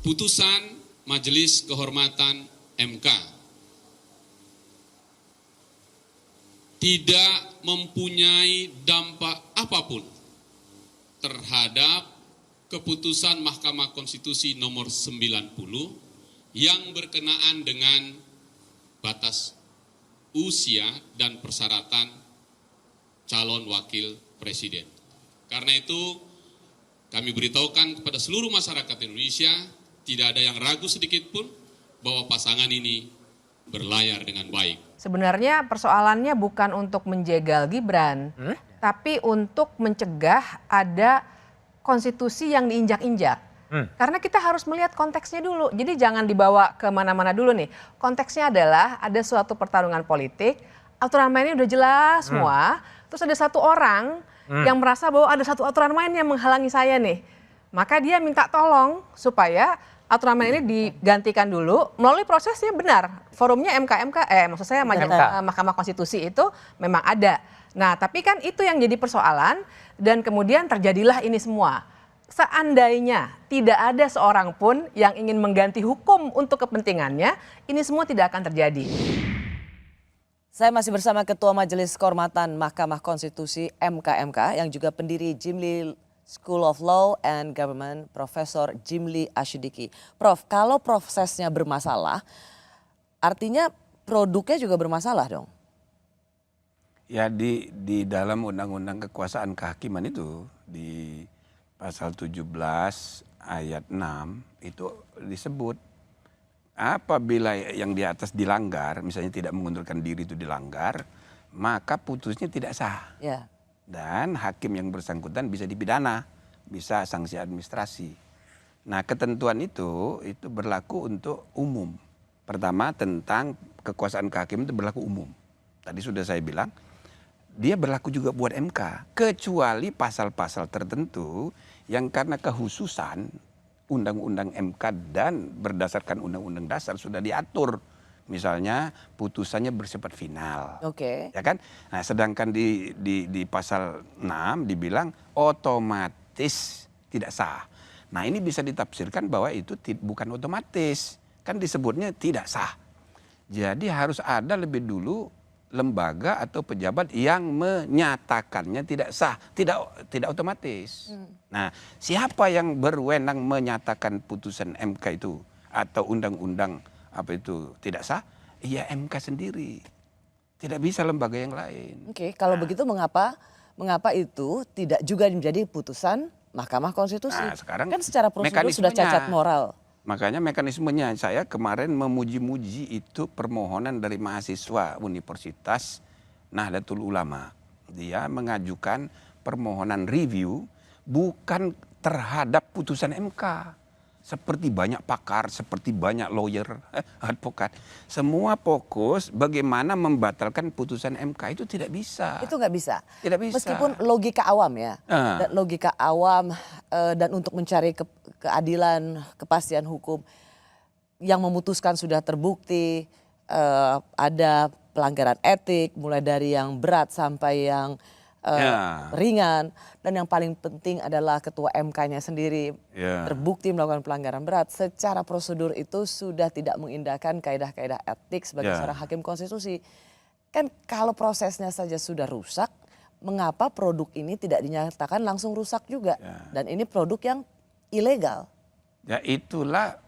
putusan Majelis Kehormatan MK tidak mempunyai dampak apapun terhadap keputusan Mahkamah Konstitusi nomor 90 yang berkenaan dengan batas usia dan persyaratan calon wakil presiden. Karena itu kami beritahukan kepada seluruh masyarakat Indonesia, tidak ada yang ragu sedikit pun bahwa pasangan ini berlayar dengan baik. Sebenarnya persoalannya bukan untuk menjegal Gibran, tapi untuk mencegah ada konstitusi yang diinjak-injak. Karena kita harus melihat konteksnya dulu. Jadi jangan dibawa ke mana-mana dulu nih. Konteksnya adalah ada suatu pertarungan politik, aturan mainnya udah jelas semua. Terus ada satu orang yang merasa bahwa ada satu aturan main yang menghalangi saya nih. Maka dia minta tolong supaya aturan main ini digantikan dulu melalui prosesnya benar. Forumnya maksud saya Mahkamah Konstitusi itu memang ada. Nah, tapi kan itu yang jadi persoalan dan kemudian terjadilah ini semua. Seandainya tidak ada seorang pun yang ingin mengganti hukum untuk kepentingannya, ini semua tidak akan terjadi. Saya masih bersama Ketua Majelis Kehormatan Mahkamah Konstitusi MKMK yang juga pendiri Jimli School of Law and Government, Profesor Jimli Asyidiki. Prof, kalau prosesnya bermasalah, artinya produknya juga bermasalah dong? Ya di dalam Undang-Undang Kekuasaan Kehakiman itu, di pasal 17 ayat 6 itu disebut apabila yang di atas dilanggar, misalnya tidak mengundurkan diri itu dilanggar, maka putusnya tidak sah. Ya. Dan hakim yang bersangkutan bisa dipidana, bisa sanksi administrasi. Nah, ketentuan itu berlaku untuk umum. Pertama, tentang kekuasaan kehakiman itu berlaku umum. Tadi sudah saya bilang, dia berlaku juga buat MK. Kecuali pasal-pasal tertentu yang karena kehususan Undang-Undang MK dan berdasarkan Undang-Undang Dasar sudah diatur. Misalnya putusannya bersifat final. Oke. Ya kan? Nah, sedangkan di pasal 6 dibilang otomatis tidak sah. Nah, ini bisa ditafsirkan bahwa itu bukan otomatis. Kan disebutnya tidak sah. Jadi harus ada lebih dulu lembaga atau pejabat yang menyatakannya tidak sah, tidak otomatis. Nah, siapa yang berwenang menyatakan putusan MK itu atau undang-undang tidak sah? Iya, MK sendiri. Tidak bisa lembaga yang lain. Oke, kalau begitu mengapa itu tidak juga menjadi putusan Mahkamah Konstitusi? Nah, sekarang kan secara prosedur sudah cacat moral. Makanya mekanismenya, saya kemarin memuji-muji itu permohonan dari mahasiswa Universitas Nahdlatul Ulama. Dia mengajukan permohonan review bukan terhadap putusan MK. Seperti banyak pakar, seperti banyak lawyer, advokat. Semua fokus bagaimana membatalkan putusan MK itu tidak bisa. Itu nggak bisa? Tidak bisa. Meskipun logika awam ya. Dan logika awam dan untuk mencari keadilan, kepastian hukum yang memutuskan sudah terbukti ada pelanggaran etik mulai dari yang berat sampai yang ringan, dan yang paling penting adalah ketua MK-nya sendiri terbukti melakukan pelanggaran berat. Secara prosedur itu sudah tidak mengindahkan kaedah-kaedah etik sebagai seorang hakim konstitusi. Kan kalau prosesnya saja sudah rusak, mengapa produk ini tidak dinyatakan langsung rusak juga? Dan ini produk yang ilegal. Ya, itulah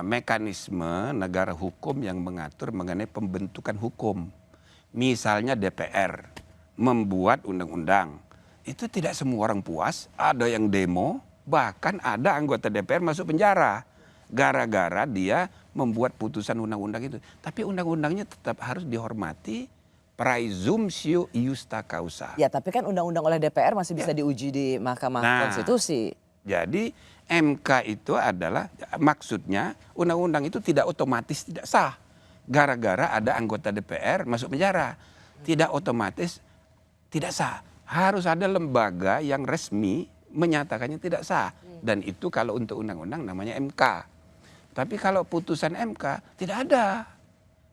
mekanisme negara hukum yang mengatur mengenai pembentukan hukum. Misalnya DPR membuat undang-undang, itu tidak semua orang puas, ada yang demo, bahkan ada anggota DPR masuk penjara gara-gara dia membuat putusan undang-undang itu. Tapi undang-undangnya tetap harus dihormati, praesumptio iusta causa. Ya, tapi kan undang-undang oleh DPR masih bisa diuji di Mahkamah Konstitusi. Jadi MK itu adalah, maksudnya undang-undang itu tidak otomatis tidak sah gara-gara ada anggota DPR masuk penjara. Tidak otomatis tidak sah. Harus ada lembaga yang resmi menyatakannya tidak sah. Dan itu kalau untuk undang-undang namanya MK. Tapi kalau putusan MK tidak ada.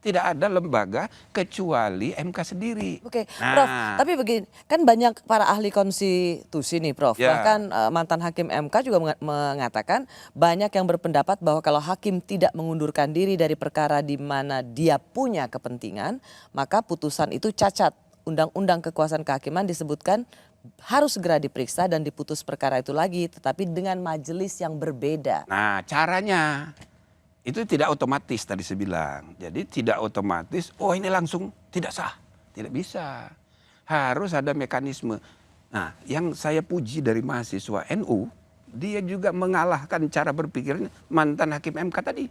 Tidak ada lembaga kecuali MK sendiri. Oke, Prof. Tapi begini, kan banyak para ahli konstitusi nih, Prof. Ya. Bahkan mantan hakim MK juga mengatakan banyak yang berpendapat bahwa kalau hakim tidak mengundurkan diri dari perkara di mana dia punya kepentingan, maka putusan itu cacat. Undang-undang kekuasaan kehakiman disebutkan harus segera diperiksa dan diputus perkara itu lagi, tetapi dengan majelis yang berbeda. Nah, caranya itu tidak otomatis tadi saya bilang. Jadi tidak otomatis, oh ini langsung tidak sah. Tidak bisa. Harus ada mekanisme. Nah, yang saya puji dari mahasiswa NU, dia juga mengalahkan cara berpikirnya mantan hakim MK tadi.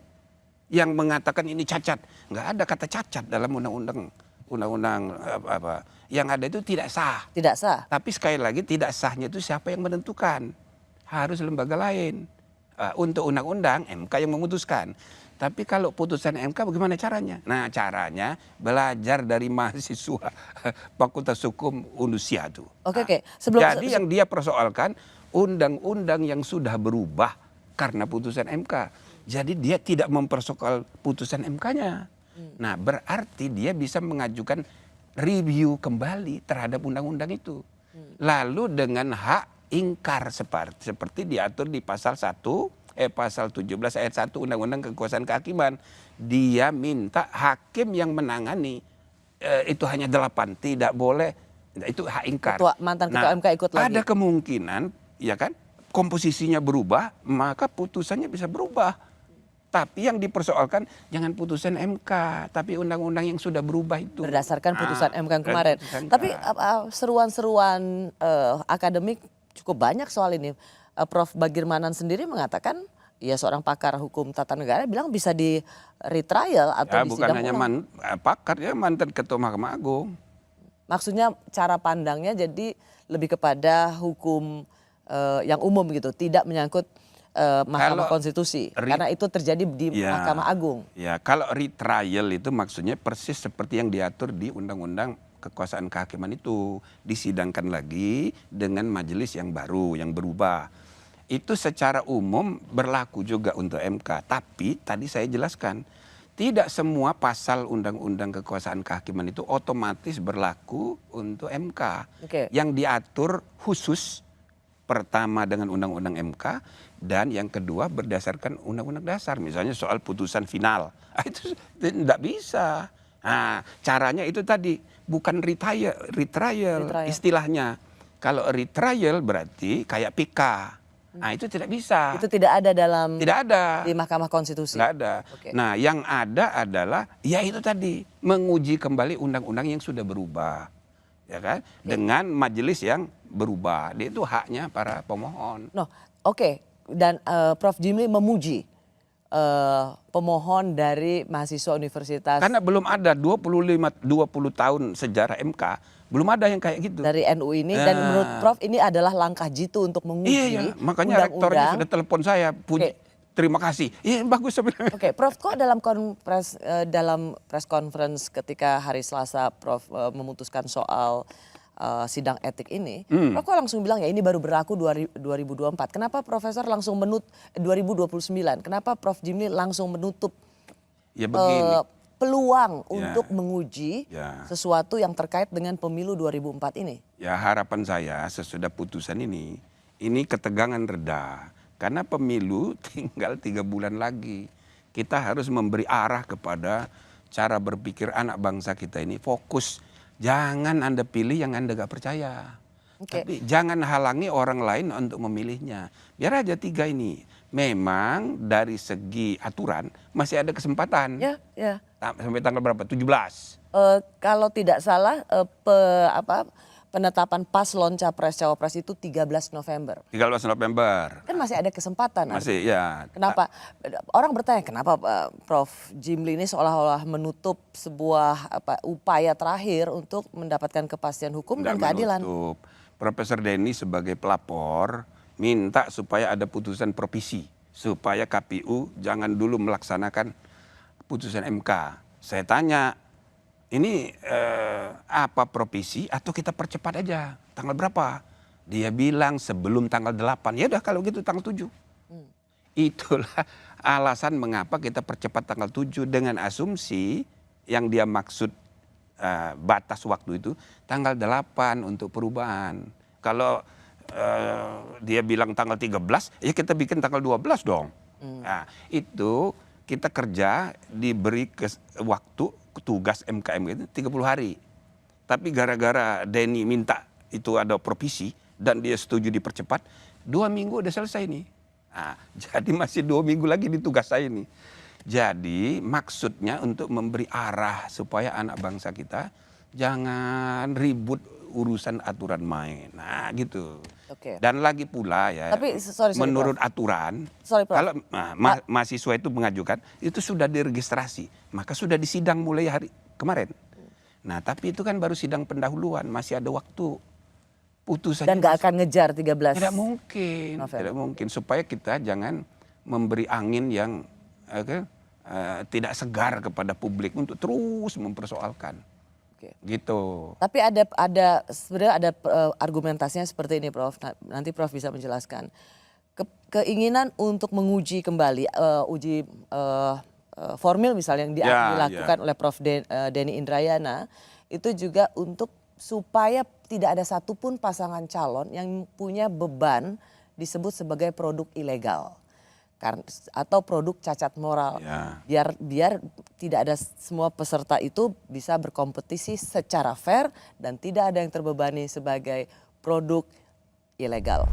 Yang mengatakan ini cacat. Nggak ada kata cacat dalam undang-undang apa. Yang ada itu tidak sah. Tidak sah. Tapi sekali lagi tidak sahnya itu siapa yang menentukan. Harus lembaga lain. Untuk undang-undang MK yang memutuskan. Tapi kalau putusan MK bagaimana caranya? Nah, caranya belajar dari mahasiswa Fakultas Hukum Undusia itu. Oke. Jadi yang dia persoalkan undang-undang yang sudah berubah karena putusan MK. Jadi dia tidak mempersoal putusan MK-nya. Nah, berarti dia bisa mengajukan review kembali terhadap undang-undang itu. Lalu dengan hak ingkar seperti diatur di pasal 17 ayat 1 Undang-Undang Kekuasaan Kehakiman. Dia minta hakim yang menangani itu hanya 8, tidak boleh, itu hak ingkar. Mantan ketua MK ikut lagi. Ada kemungkinan, ya kan, komposisinya berubah, maka putusannya bisa berubah. Tapi yang dipersoalkan jangan putusan MK, tapi undang-undang yang sudah berubah itu. Berdasarkan putusan MK yang kemarin. Tapi seruan-seruan akademik cukup banyak soal ini. Prof. Bagirmanan sendiri mengatakan, ya seorang pakar hukum tata negara bilang bisa di retrial atau di bukan sidang hanya ulang. pakar, ya mantan ketua Mahkamah Agung. Maksudnya cara pandangnya jadi lebih kepada hukum yang umum gitu, tidak menyangkut Mahkamah Konstitusi. Karena itu terjadi di Mahkamah Agung. Ya, kalau retrial itu maksudnya persis seperti yang diatur di Undang-Undang Kekuasaan Kehakiman itu. Disidangkan lagi dengan majelis yang baru, yang berubah. Itu secara umum berlaku juga untuk MK. Tapi tadi saya jelaskan, tidak semua pasal Undang-Undang Kekuasaan Kehakiman itu otomatis berlaku untuk MK. Yang diatur khusus pertama dengan Undang-Undang MK dan yang kedua berdasarkan Undang-Undang Dasar. Misalnya soal putusan final. Itu tidak bisa. Nah, caranya itu tadi bukan retrial istilahnya. Kalau retrial berarti kayak PK. Nah, itu tidak bisa. Itu tidak ada dalam di Mahkamah Konstitusi. Tidak ada. Nah, yang ada adalah ya itu tadi menguji kembali undang-undang yang sudah berubah. Ya kan? Dengan majelis yang berubah. Itu haknya para pemohon. Dan Prof. Jimli memuji pemohon dari mahasiswa universitas. Karena belum ada 20 tahun sejarah MK, belum ada yang kayak gitu. Dari NU ini dan menurut Prof ini adalah langkah jitu untuk menguji Iya, makanya rektornya sudah telepon saya, terima kasih. Iya, bagus sebenarnya. Prof, kok dalam press conference ketika hari Selasa Prof memutuskan soal sidang etik ini, Prof kok langsung bilang ya ini baru berlaku 2024. Kenapa Profesor langsung 2029? Kenapa Prof Jimli langsung menutup peluang untuk menguji sesuatu yang terkait dengan pemilu 2004 ini? Ya, harapan saya sesudah putusan ini ketegangan reda. Karena pemilu tinggal 3 bulan lagi. Kita harus memberi arah kepada cara berpikir anak bangsa kita ini. Fokus. Jangan Anda pilih yang Anda gak percaya. Tapi jangan halangi orang lain untuk memilihnya. Biar aja 3 ini. Memang dari segi aturan masih ada kesempatan. Ya. Sampai tanggal berapa? 17. Kalau tidak salah penetapan paslon capres-cawapres itu 13 November. 13 November. Kan masih ada kesempatan. Masih, ya. Kenapa? Orang bertanya kenapa Prof Jimli ini seolah-olah menutup sebuah upaya terakhir untuk mendapatkan kepastian hukum dan keadilan. Menutup. Profesor Denny sebagai pelapor minta supaya ada putusan provisi. Supaya KPU jangan dulu melaksanakan putusan MK. Saya tanya, ini apa provisi atau kita percepat aja? Tanggal berapa? Dia bilang sebelum tanggal 8. Ya udah kalau gitu tanggal 7. Itulah alasan mengapa kita percepat tanggal 7 dengan asumsi yang dia maksud batas waktu itu tanggal 8 untuk perubahan. Kalau dia bilang tanggal 13, ya kita bikin tanggal 12 dong. Nah, itu kita kerja diberi waktu tugas MKM itu 30 hari. Tapi gara-gara Denny minta itu ada provisi dan dia setuju dipercepat, 2 minggu udah selesai nih. Nah, jadi masih 2 minggu lagi di tugas saya ini. Jadi maksudnya untuk memberi arah supaya anak bangsa kita jangan ribut urusan aturan main. Nah gitu. Oke. Dan lagi pula ya, Tapi sorry, menurut Prof. aturan, Sorry, Prof. kalau mahasiswa itu mengajukan, itu sudah diregistrasi. Maka sudah disidang mulai hari kemarin. Nah tapi itu kan baru sidang pendahuluan, masih ada waktu. Putusannya Dan gak akan ngejar 13 tidak mungkin, November. tidak mungkin. Supaya kita jangan memberi angin yang tidak segar kepada publik untuk terus mempersoalkan. Oke. Gitu. Tapi sebenarnya ada argumentasinya seperti ini, Prof. Nanti Prof bisa menjelaskan. Keinginan untuk menguji kembali uji formil misalnya yang dilakukan oleh Prof. Denny Indrayana itu juga untuk supaya tidak ada satupun pasangan calon yang punya beban disebut sebagai produk ilegal atau produk cacat moral. Biar tidak ada semua peserta itu bisa berkompetisi secara fair dan tidak ada yang terbebani sebagai produk ilegal.